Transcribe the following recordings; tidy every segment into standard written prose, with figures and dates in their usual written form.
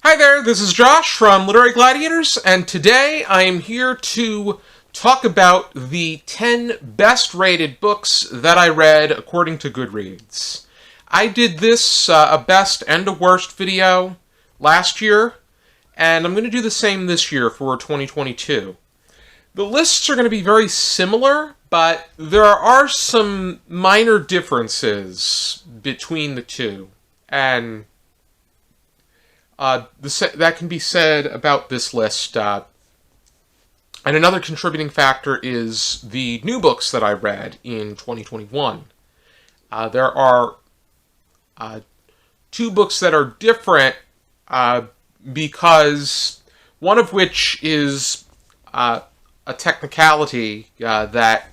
Hi there, this is Josh from Literary Gladiators, and today I am here to talk about the 10 best rated books that I read according to Goodreads. I did this, a best and a worst video last year, and I'm going to do the same this year for 2022. The lists are going to be very similar, but there are some minor differences between the two, and that can be said about this list. And another contributing factor is the new books that I read in 2021. There are two books that are different because one of which is a technicality that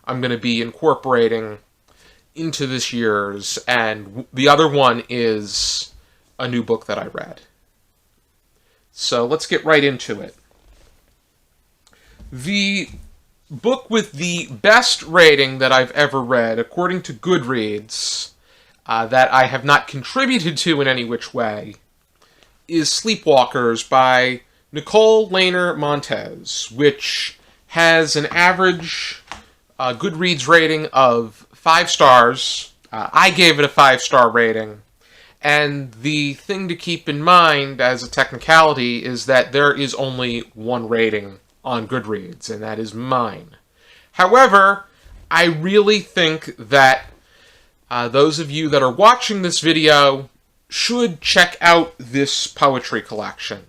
I'm going to be incorporating into this year's, and the other one is a new book that I read. So let's get right into it. The book with the best rating that I've ever read, according to Goodreads, that I have not contributed to in any which way, is Sleepwalkers by Nicole, Lanier, Montez, which has an average Goodreads rating of 5 stars. I gave it a 5-star rating. And the thing to keep in mind as a technicality is that there is only one rating on Goodreads, and that is mine. However, I really think that those of you that are watching this video should check out this poetry collection.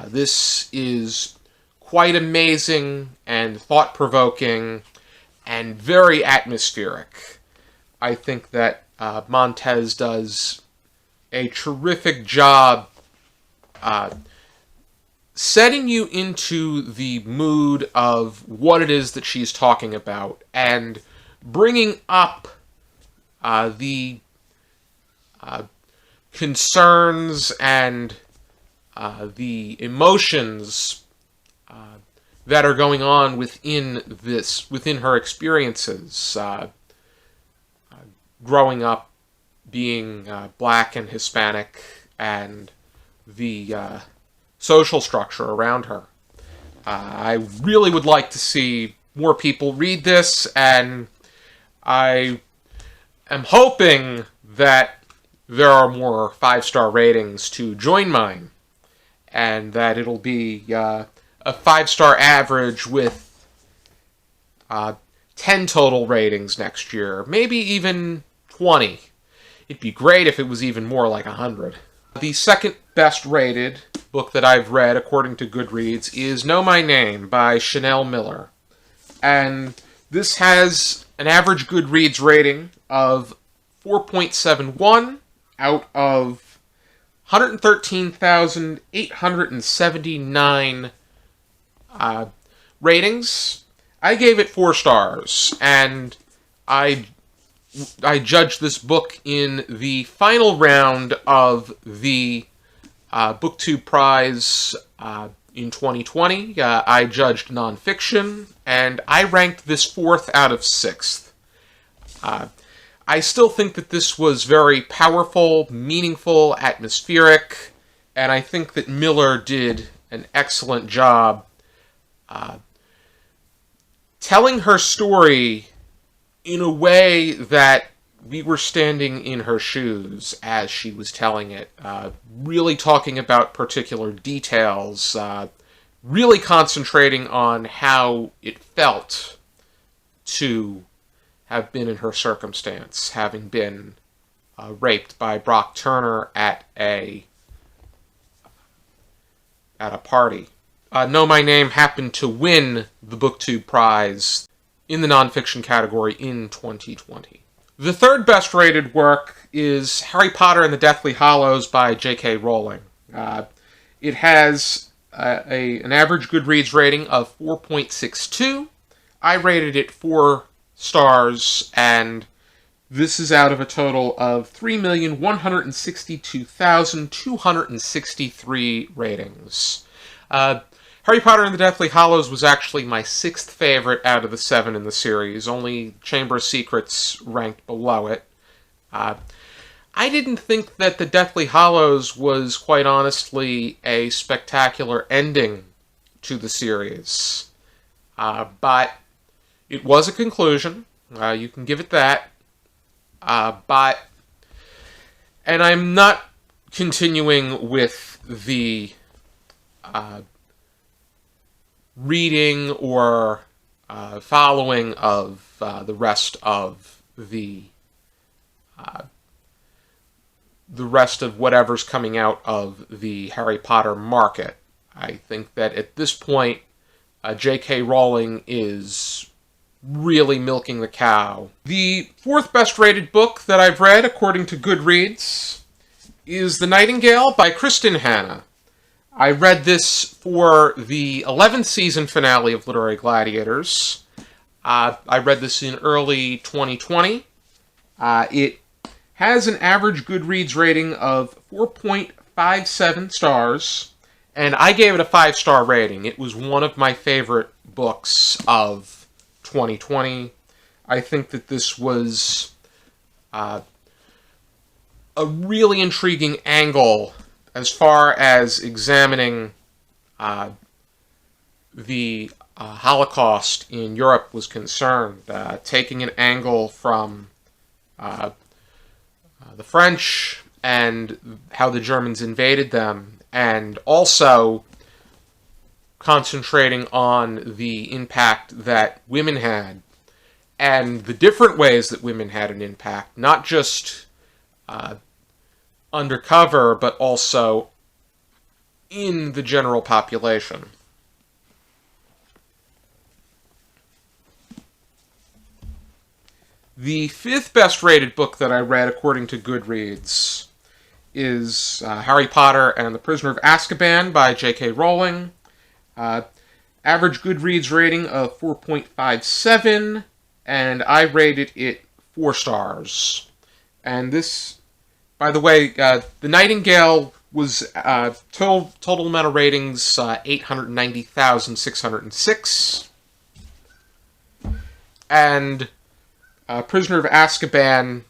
This is quite amazing and thought-provoking and very atmospheric. I think that Montez does a terrific job setting you into the mood of what it is that she's talking about and bringing up the concerns and the emotions that are going on within her experiences, growing up, being black and Hispanic, and the social structure around her. I really would like to see more people read this, and I am hoping that there are more 5-star ratings to join mine, and that it'll be a 5-star average with 10 total ratings next year, maybe even 20. It'd be great if it was even more like 100. The second best rated book that I've read, according to Goodreads, is Know My Name by Chanel Miller. And this has an average Goodreads rating of 4.71 out of 113,879 ratings. I gave it 4 stars, and I judged this book in the final round of the BookTube Prize in 2020. I judged nonfiction, and I ranked this 4th out of 6th. I still think that this was very powerful, meaningful, atmospheric, and I think that Miller did an excellent job telling her story in a way that we were standing in her shoes as she was telling it, really talking about particular details, really concentrating on how it felt to have been in her circumstance, having been raped by Brock Turner at a party. Know My Name happened to win the BookTube Prize in the nonfiction category in 2020. The third best rated work is Harry Potter and the Deathly Hallows by J.K. Rowling. It has an average Goodreads rating of 4.62. I rated it 4 stars, and this is out of a total of 3,162,263 ratings. Harry Potter and the Deathly Hallows was actually my 6th favorite out of the 7 in the series. Only Chamber of Secrets ranked below it. I didn't think that The Deathly Hallows was, quite honestly, a spectacular ending to the series. But it was a conclusion. You can give it that. And I'm not continuing with the reading or following of the rest of the rest of whatever's coming out of the Harry Potter market. I think that at this point, J.K. Rowling is really milking the cow. The fourth best rated book that I've read, according to Goodreads, is The Nightingale by Kristin. I read this for the 11th season finale of Literary Gladiators. I read this in early 2020. It has an average Goodreads rating of 4.57 stars, and I gave it a 5-star rating. It was one of my favorite books of 2020. I think that this was a really intriguing angle as far as examining the Holocaust in Europe was concerned, taking an angle from the French and how the Germans invaded them, and also concentrating on the impact that women had and the different ways that women had an impact, not just undercover, but also in the general population. The fifth best rated book that I read, according to Goodreads, is Harry Potter and the Prisoner of Azkaban by J.K. Rowling. Average Goodreads rating of 4.57, and I rated it 4 stars. And this, by the way, The Nightingale was total amount of ratings 890,606, and Prisoner of Azkaban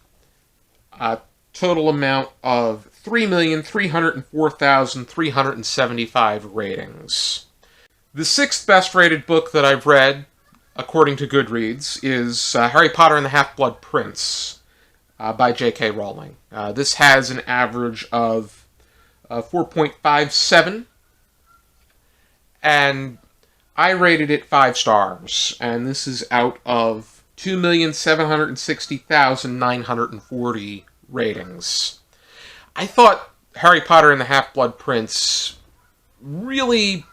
total amount of 3,304,375 ratings. The sixth best rated book that I've read, according to Goodreads, is Harry Potter and the Half-Blood Prince by J.K. Rowling. This has an average of 4.57, and I rated it 5 stars, and this is out of 2,760,940 ratings. I thought Harry Potter and the Half-Blood Prince really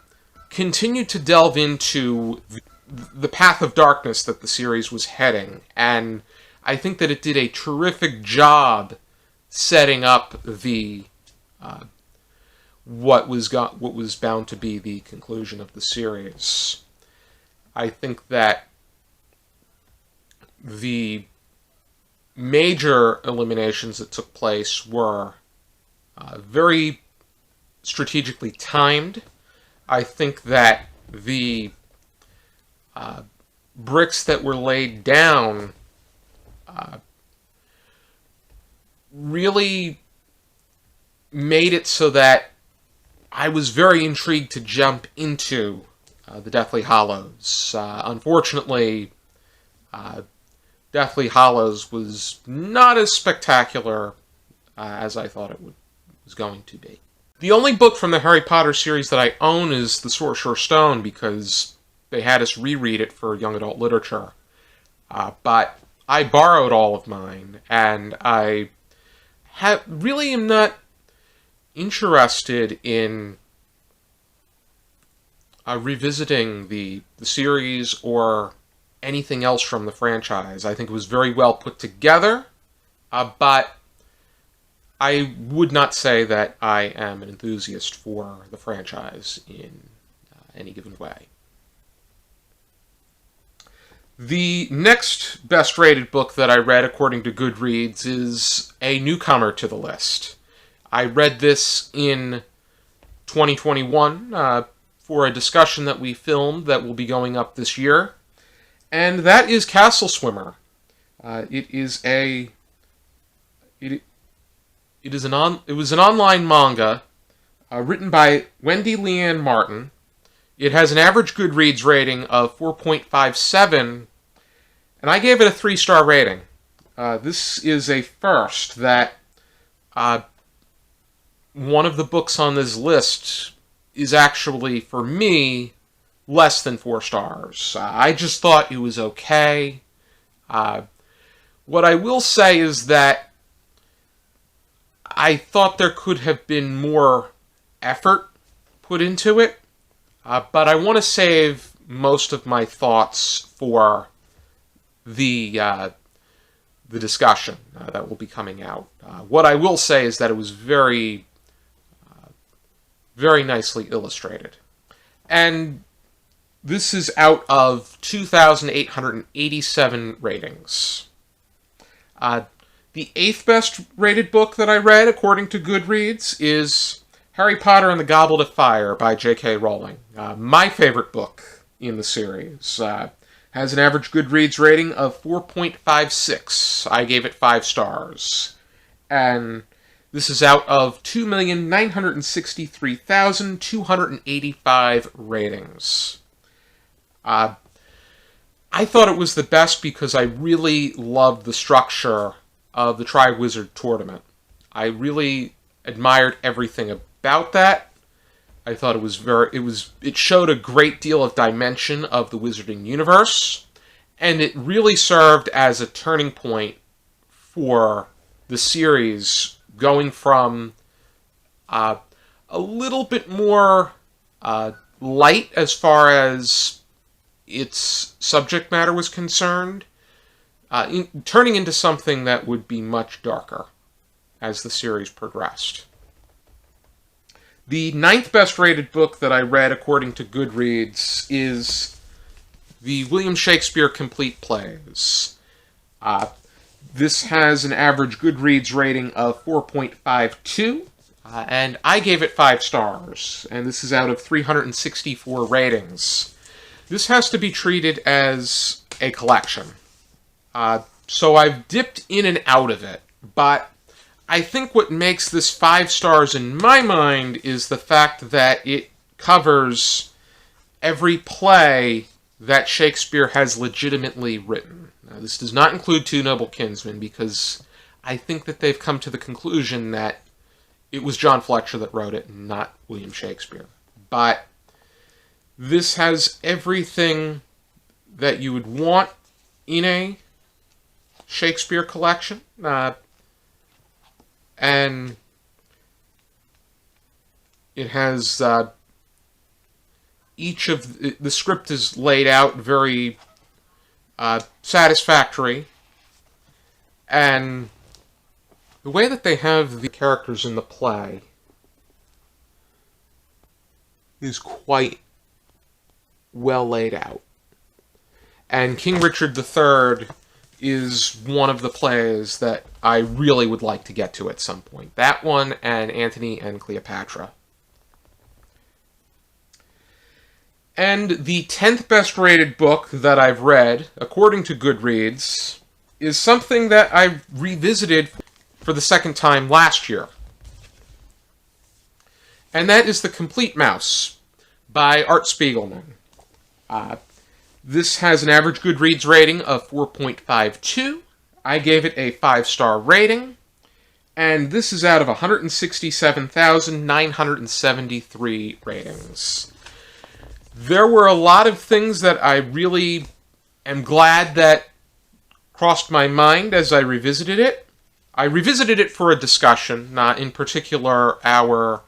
continued to delve into the path of darkness that the series was heading, and I think that it did a terrific job setting up the what was bound to be the conclusion of the series. I think that the major eliminations that took place were very strategically timed. I think that the bricks that were laid down really made it so that I was very intrigued to jump into the Deathly Hallows. Unfortunately, Deathly Hallows was not as spectacular as I thought it was going to be. The only book from the Harry Potter series that I own is The Sorcerer's Stone, because they had us reread it for young adult literature. But I borrowed all of mine, and I really am not interested in revisiting the series or anything else from the franchise. I think it was very well put together, but I would not say that I am an enthusiast for the franchise in any given way. The next best rated book that I read, according to Goodreads, is a newcomer to the list. I read this in 2021 for a discussion that we filmed that will be going up this year, and that is Castle Swimmer. It It was an online manga written by Wendy Lian Martin. It has an average Goodreads rating of 4.57, and I gave it a 3-star rating. This is a first that one of the books on this list is actually, for me, less than 4 stars. I just thought it was okay. What I will say is that I thought there could have been more effort put into it, but I want to save most of my thoughts for the discussion that will be coming out. What I will say is that it was very nicely illustrated. And this is out of 2,887 ratings. The 8th best rated book that I read, according to Goodreads, is Harry Potter and the Goblet of Fire by J.K. Rowling. My favorite book in the series. Has an average Goodreads rating of 4.56. I gave it 5 stars. And this is out of 2,963,285 ratings. I thought it was the best because I really loved the structure of the Triwizard Tournament. I really admired everything about that. I thought it showed a great deal of dimension of the Wizarding universe, and it really served as a turning point for the series, going from a little bit more light as far as its subject matter was concerned, turning into something that would be much darker as the series progressed. The 9th best rated book that I read, according to Goodreads, is the William Shakespeare Complete Plays. This has an average Goodreads rating of 4.52, and I gave it 5 stars, and this is out of 364 ratings. This has to be treated as a collection. So I've dipped in and out of it, but I think what makes this 5 stars in my mind is the fact that it covers every play that Shakespeare has legitimately written. Now, this does not include Two Noble Kinsmen, because I think that they've come to the conclusion that it was John Fletcher that wrote it, not William Shakespeare. But this has everything that you would want in a Shakespeare collection. And it has each of the script is laid out very satisfactory, and the way that they have the characters in the play is quite well laid out. And King Richard III is one of the plays that I really would like to get to at some point. That one and Antony and Cleopatra. And the 10th best rated book that I've read, according to Goodreads, is something that I revisited for the second time last year. And that is The Complete Mouse by Art Spiegelman. This has an average Goodreads rating of 4.52. I gave it a 5-star rating. And this is out of 167,973 ratings. There were a lot of things that I really am glad that crossed my mind as I revisited it. I revisited it for a discussion, in particular our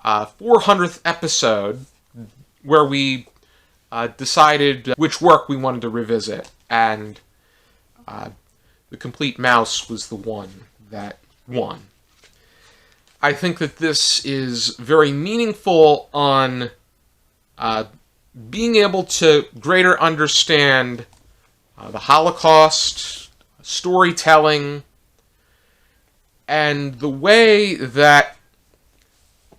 400th episode, where we decided which work we wanted to revisit, and The Complete Mouse was the one that won. I think that this is very meaningful on being able to greater understand the Holocaust, storytelling, and the way that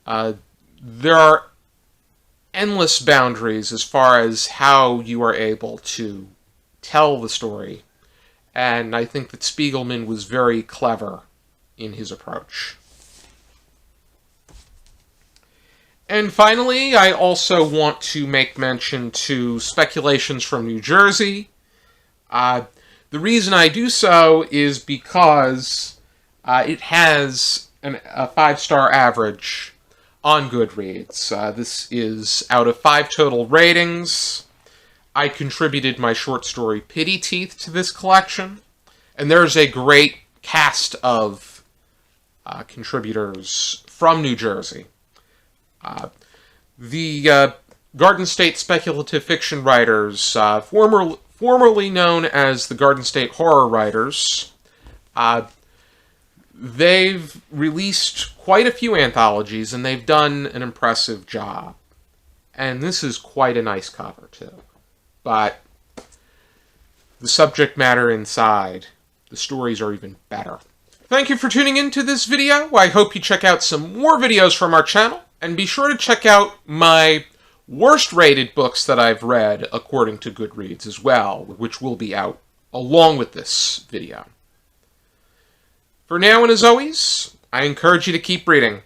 there are endless boundaries as far as how you are able to tell the story. And I think that Spiegelman was very clever in his approach. And finally, I also want to make mention to Speculations from New Jersey. The reason I do so is because it has a 5-star average on Goodreads. This is out of 5 total ratings. I contributed my short story Pity Teeth to this collection, and there's a great cast of contributors from New Jersey. The Garden State speculative fiction writers, formerly known as the Garden State Horror Writers, they've released quite a few anthologies, and they've done an impressive job. And this is quite a nice cover, too. But the subject matter inside, the stories are even better. Thank you for tuning into this video. I hope you check out some more videos from our channel, and be sure to check out my worst rated books that I've read according to Goodreads as well, which will be out along with this video. For now and as always, I encourage you to keep reading.